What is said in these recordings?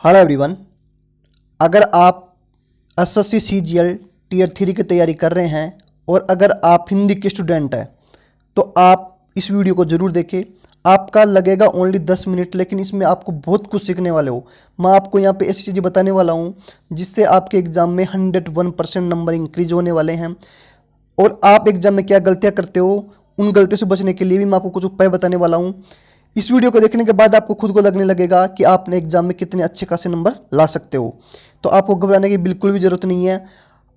Hello everyone. अगर आप SSC CGL tier 3 की तैयारी कर रहे हैं और अगर आप हिंदी के स्टूडेंट हैं तो आप इस वीडियो को ज़रूर देखें। आपका लगेगा ओनली 10 मिनट, लेकिन इसमें आपको बहुत कुछ सीखने वाले हो। मैं आपको यहाँ पे ऐसी चीज़ें बताने वाला हूँ जिससे आपके एग्ज़ाम में 101% नंबर इंक्रीज होने वाले हैं। और आप एग्ज़ाम में क्या गलतियाँ करते हो, उन गलतियों से बचने के लिए भी मैं आपको कुछ उपाय बताने वाला हूँ। इस वीडियो को देखने के बाद आपको खुद को लगने लगेगा कि आपने एग्जाम में कितने अच्छे खासे नंबर ला सकते हो। तो आपको घबराने की बिल्कुल भी ज़रूरत नहीं है।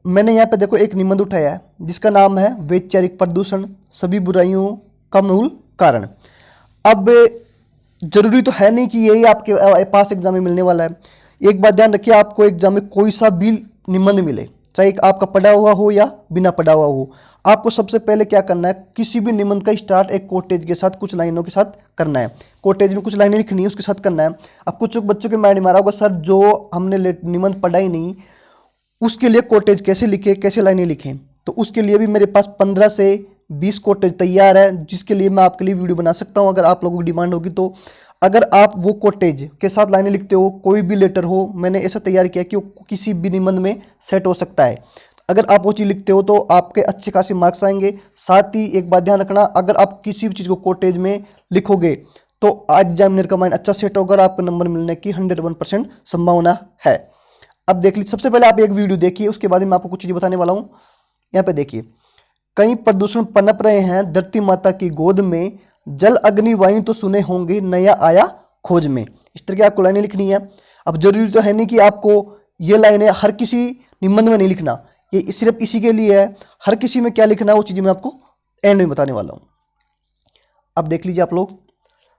मैंने यहाँ पे देखो एक निबंध उठाया है जिसका नाम है वैचारिक प्रदूषण, सभी बुराइयों का मूल कारण। अब जरूरी तो है नहीं कि यही आपके पास एग्जाम में मिलने वाला है। एक बात ध्यान रखिए, आपको एग्जाम में कोई सा भी निबंध मिले, चाहे आपका पढ़ा हुआ हो या बिना पढ़ा हुआ हो, आपको सबसे पहले क्या करना है, किसी भी निबंध का स्टार्ट एक कोटेज के साथ, कुछ लाइनों के साथ करना है। कोटेज में कुछ लाइनें लिखनी है, उसके साथ करना है। अब कुछ बच्चों के माइंड में आ रहा होगा, सर जो हमने निबंध पढ़ा ही नहीं उसके लिए कोटेज कैसे लिखे, कैसे लाइनें लिखें। तो उसके लिए भी मेरे पास 15 से 20 कोटेज तैयार है, जिसके लिए मैं आपके लिए वीडियो बना सकता हूं अगर आप लोगों की डिमांड होगी तो। अगर आप वो कोटेज के साथ लाइनें लिखते हो, कोई भी लेटर हो, मैंने ऐसा तैयार किया कि वो किसी भी निबंध में सेट हो सकता है। अगर आप वो चीज़ लिखते हो तो आपके अच्छे खासे मार्क्स आएंगे। साथ ही एक बात ध्यान रखना, अगर आप किसी भी चीज़ को कोटेज में लिखोगे तो एग्जामिनर का माइंड अच्छा सेट होगा और आपको नंबर मिलने की 101% संभावना है। अब देख लीजिए, सबसे पहले आप एक वीडियो देखिए, उसके बाद मैं आपको कुछ चीज़ें बताने वाला हूँ। यहाँ पे देखिए, कई प्रदूषण पनप रहे हैं धरती माता की गोद में, जल अग्नि वायु तो सुने होंगे, नया आया खोज में। इस तरह की आपको लाइनें लिखनी है। अब जरूरी तो है नहीं कि आपको ये लाइनें हर किसी निबंध में नहीं लिखना, ये सिर्फ इसी के लिए है। हर किसी में क्या लिखना है वो चीज़ें मैं आपको एंड में बताने वाला हूँ। अब देख लीजिए आप लोग,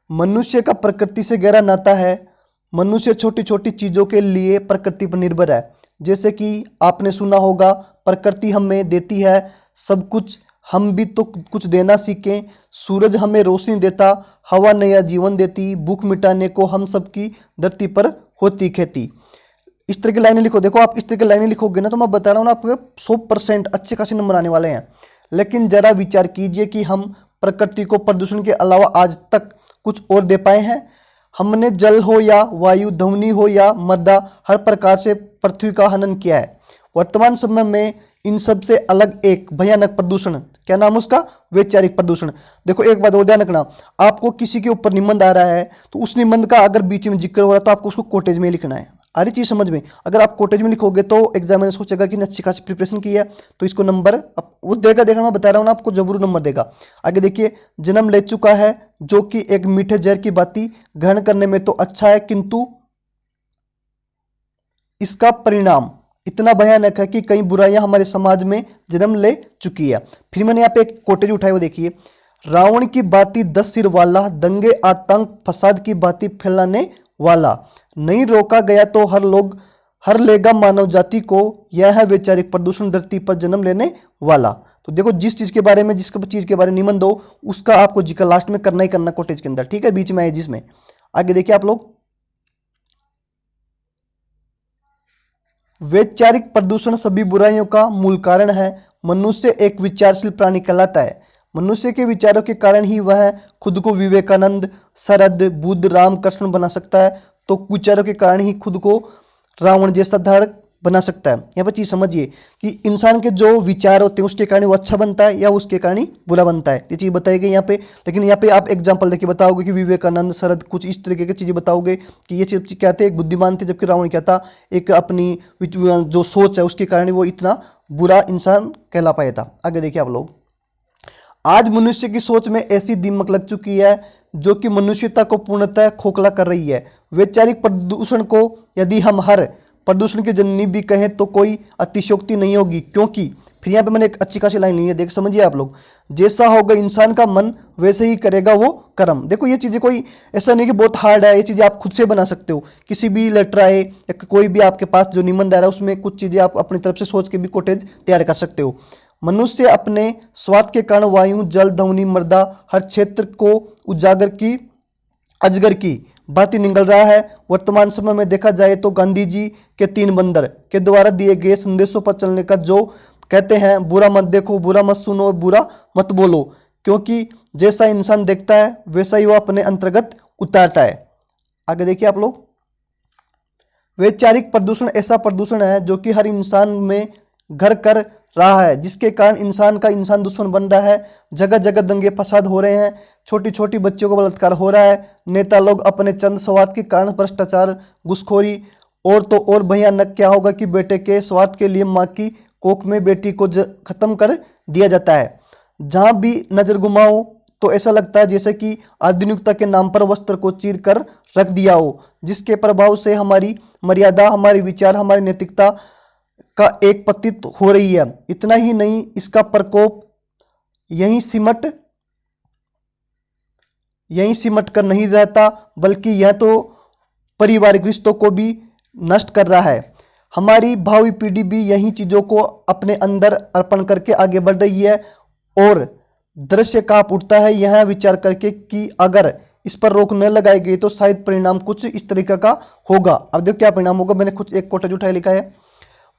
मनुष्य का प्रकृति से गहरा नाता है, मनुष्य छोटी छोटी चीज़ों के लिए प्रकृति पर निर्भर है। जैसे कि आपने सुना होगा, प्रकृति हमें देती है सब कुछ, हम भी तो कुछ देना सीखें। सूरज हमें रोशनी देता, हवा नया जीवन देती, भूख मिटाने को हम सबकी धरती पर होती खेती। इस तरह की लाइनें लिखो। देखो, आप इस तरह की लाइनें लिखोगे ना तो मैं बता रहा हूँ ना, आपको 100% अच्छे खासे नंबर आने वाले हैं। लेकिन जरा विचार कीजिए कि हम प्रकृति को प्रदूषण के अलावा आज तक कुछ और दे पाए हैं? हमने जल हो या वायु, ध्वनि हो या मृदा, हर प्रकार से पृथ्वी का हनन किया है। वर्तमान समय में इन सब से अलग एक भयानक प्रदूषण, क्या नाम उसका, वैचारिक प्रदूषण। देखो एक बात और ध्यान रखना, आपको किसी के ऊपर निबंध आ रहा है तो उस निबंध का अगर बीच में जिक्र हो रहा है तो आपको उसको कोटेज में लिखना है। आ रही चीज़ समझ में? अगर आप कोटेज में लिखोगे तो एग्जामिनर सोचेगा कि अच्छी खासी प्रिपरेशन की है तो इसको नंबर वो देगा। देखा, मैं बता रहा हूँ ना आपको, जरूर नंबर देगा। आगे देखिए, जन्म ले चुका है जो कि एक मीठे जहर की बाती, ग्रहण करने में तो अच्छा है किंतु इसका परिणाम इतना भयानक है कि कई बुराइयां हमारे समाज में जन्म ले चुकी है। फिर मैंने यहाँ पे एक कोटेज उठाई, वो देखिए, रावण की बाती 10 सिर वाला, दंगे आतंक फसाद की बाती फैलाने वाला, नहीं रोका गया तो हर लेगा मानव जाति को, यह है वैचारिक प्रदूषण धरती पर जन्म लेने वाला। तो देखो, जिस चीज के बारे में, जिस चीज के बारे में निबंध हो उसका आपको जिक्र लास्ट में करना ही करना कोटेज के अंदर, ठीक है, बीच में आए जिसमें। आगे देखिए आप लोग, वैचारिक प्रदूषण सभी बुराइयों का मूल कारण है। मनुष्य एक विचारशील प्राणी कहलाता है। मनुष्य के विचारों के कारण ही वह खुद को विवेकानंद, शरद, बुद्ध, राम, कृष्ण बना सकता है। तो विचारों के कारण ही खुद को रावण जैसा धारक बना सकता है। यहाँ पर चीज समझिए कि इंसान के जो विचार होते हैं उसके कारण वो अच्छा बनता है या उसके कारण ही बुरा बनता है, ये चीज बताई गई यहाँ पे। लेकिन यहाँ पे आप एग्जाम्पल देके बताओगे कि विवेकानंद, शरद, कुछ इस तरीके की चीजें बताओगे कि ये चीज क्या थे, एक बुद्धिमान थे, जबकि रावण क्या था, एक अपनी जो सोच है उसके कारण वो इतना बुरा इंसान कहला पाया था। आगे देखिए आप लोग, आज मनुष्य की सोच में ऐसी दीमक लग चुकी है जो कि मनुष्यता को पूर्णतः खोखला कर रही है। वैचारिक प्रदूषण को यदि हम हर प्रदूषण की जननी भी कहें तो कोई अतिशयोक्ति नहीं होगी, क्योंकि फिर यहाँ पे मैंने एक अच्छी खासी लाइन ली है, देख समझिए आप लोग, जैसा होगा इंसान का मन वैसे ही करेगा वो कर्म। देखो ये चीज़ें कोई ऐसा नहीं कि बहुत हार्ड है, ये चीज़ें आप खुद से बना सकते हो। किसी भी लेटर आए या कोई भी आपके पास जो निबंध आ रहा है उसमें कुछ चीज़ें आप अपनी तरफ से सोच के भी कोटेज तैयार कर सकते हो। मनुष्य अपने स्वार्थ के कारण वायु, जल, ध्वनि, मृदा, हर क्षेत्र को उजागर की, अजगर की बात निगल रहा है। वर्तमान समय में देखा जाए तो गांधी जी के 3 बंदर के द्वारा दिए गए संदेशों पर चलने का, जो कहते हैं बुरा मत देखो, बुरा मत सुनो, बुरा मत बोलो, क्योंकि जैसा इंसान देखता है वैसा ही वो अपने अंतर्गत उतारता है। आगे देखिए आप लोग, वैचारिक प्रदूषण ऐसा प्रदूषण है जो कि हर इंसान में घर कर रहा है, जिसके कारण इंसान का इंसान दुश्मन बन रहा है। जगह जगह दंगे फसाद हो रहे हैं, छोटी छोटी बच्चियों को बलात्कार हो रहा है। नेता लोग अपने चंद स्वार्थ के कारण भ्रष्टाचार, घूसखोरी, और तो और भयानक क्या होगा कि बेटे के स्वार्थ के लिए माँ की कोख में बेटी को खत्म कर दिया जाता है। जहां भी नजर घुमाओ तो ऐसा लगता है जैसे कि आधुनिकता के नाम पर वस्त्र को चीर कर रख दिया हो, जिसके प्रभाव से हमारी मर्यादा, हमारे विचार, हमारी नैतिकता का एक पतित हो रही है। इतना ही नहीं, इसका प्रकोप यहीं सिमट कर नहीं रहता, बल्कि यह तो पारिवारिक रिश्तों को भी नष्ट कर रहा है। हमारी भावी पीढ़ी भी यही चीजों को अपने अंदर अर्पण करके आगे बढ़ रही है, और दृश्य कांप उठता है यह विचार करके कि अगर इस पर रोक न लगाई गई तो शायद परिणाम कुछ इस तरीके का होगा। अब देखो क्या परिणाम होगा। मैंने कुछ एक कोटेज उठाया, लिखा है,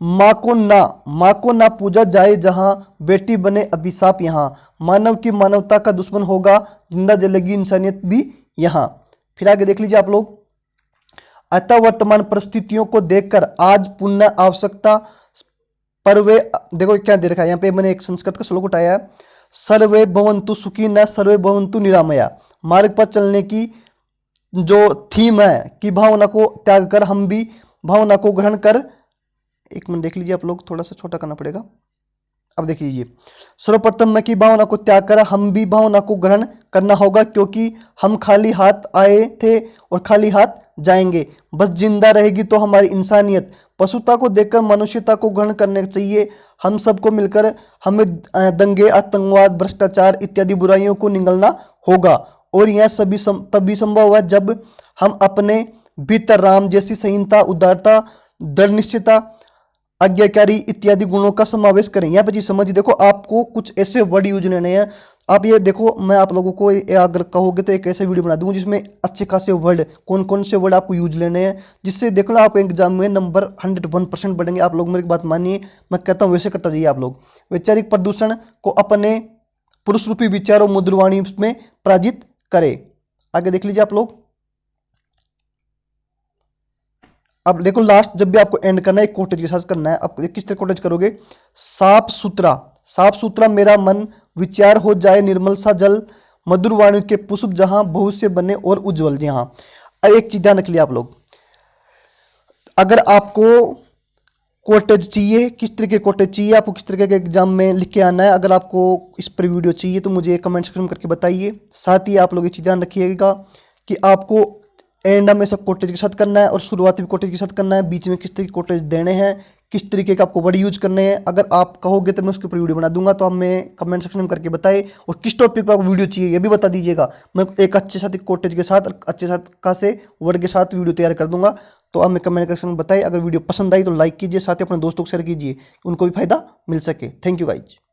माँ को ना पूजा जाए जहां, बेटी बने अभिशाप यहां, मानव की मानवता का दुश्मन होगा, जिंदा जलेगी इंसानियत भी यहां। फिर आगे देख लीजिए आप लोग। अतः वर्तमान परिस्थितियों को देखकर आज पुनः आवश्यकता परवे, देखो क्या दे रखा है यहाँ पे, मैंने एक संस्कृत का श्लोक उठाया है, सर्वे भवन्तु सुखी न सर्वे भवन्तु निरामया। मार्ग पर चलने की जो थीम है कि भावना को त्याग कर हम भी भावना को ग्रहण कर, एक मिनट देख लीजिए आप लोग, थोड़ा सा छोटा करना पड़ेगा। अब देख लीजिए, सर्वप्रथम मैं की भावना को त्याग कर हम भी भावना को ग्रहण करना होगा, क्योंकि हम खाली हाथ आए थे और खाली हाथ जाएंगे। बस जिंदा रहेगी तो हमारी इंसानियत। पशुता को देखकर मनुष्यता को ग्रहण करना चाहिए। हम सबको मिलकर हमें दंगे, आतंकवाद, भ्रष्टाचार इत्यादि बुराइयों को निगलना होगा, और यह सभी तभी संभव है जब हम अपने भीतर राम जैसी संहिता, उदारता, दृढ़ निश्चयता, आज्ञाकारी इत्यादि गुणों का समावेश करें। यहाँ पे जी समझिए, देखो आपको कुछ ऐसे वर्ड यूज लेने हैं। आप ये देखो, मैं आप लोगों को अगर कहोगे तो एक ऐसे वीडियो बना दूंगा जिसमें अच्छे खासे वर्ड, कौन कौन से वर्ड आपको यूज लेने हैं, जिससे देखो ना आप एग्जाम में नंबर 101% बढ़ेंगे। आप लोग मेरी बात मानिए, मैं कहता हूँ वैसे करता जाइए आप लोग। वैचारिक प्रदूषण को अपने पुरुष रूपी विचारों मुद्रवाणी में पराजित करें। आगे देख लीजिए आप लोग। अब देखो लास्ट जब भी आपको एंड करना है एक कोटेज के साथ करना है। अब किस तरह कोटेज करोगे, साफ सुथरा मेरा मन, विचार हो जाए निर्मल सा जल, मधुर वाणी के पुष्प जहां, बहुत से बने और उज्जवल जहां। अब एक चीज ध्यान रख लिया आप लोग, अगर आपको कोटेज चाहिए, किस तरह के कोटेज चाहिए, आपको किस तरह के एग्जाम में लिख के आना है, अगर आपको इस पर वीडियो चाहिए तो मुझे कमेंट सेक्शन में करके बताइए। साथ ही आप लोग ये चीज ध्यान रखिएगा कि आपको एंड में सब कोटेज के साथ करना है और शुरुआत भी कोटेज के साथ करना है। बीच में किस तरीके कोटेज देने हैं, किस तरीके का आपको वर्ड यूज करने हैं, अगर आप कहोगे तो मैं उसके ऊपर वीडियो बना दूंगा। तो हमें कमेंट सेक्शन में करके बताइए, और किस टॉपिक पर आपको वीडियो चाहिए ये भी बता दीजिएगा। मैं एक अच्छे साथ एक कोटेज के साथ, अच्छे साथ खासे वर्ड के साथ वीडियो तैयार कर दूंगा। तो आप हमें कमेंट सेक्शन में बताइए। अगर वीडियो पसंद आई तो लाइक कीजिए, साथ ही अपने दोस्तों को शेयर कीजिए, उनको भी फायदा मिल सके। Thank you guys.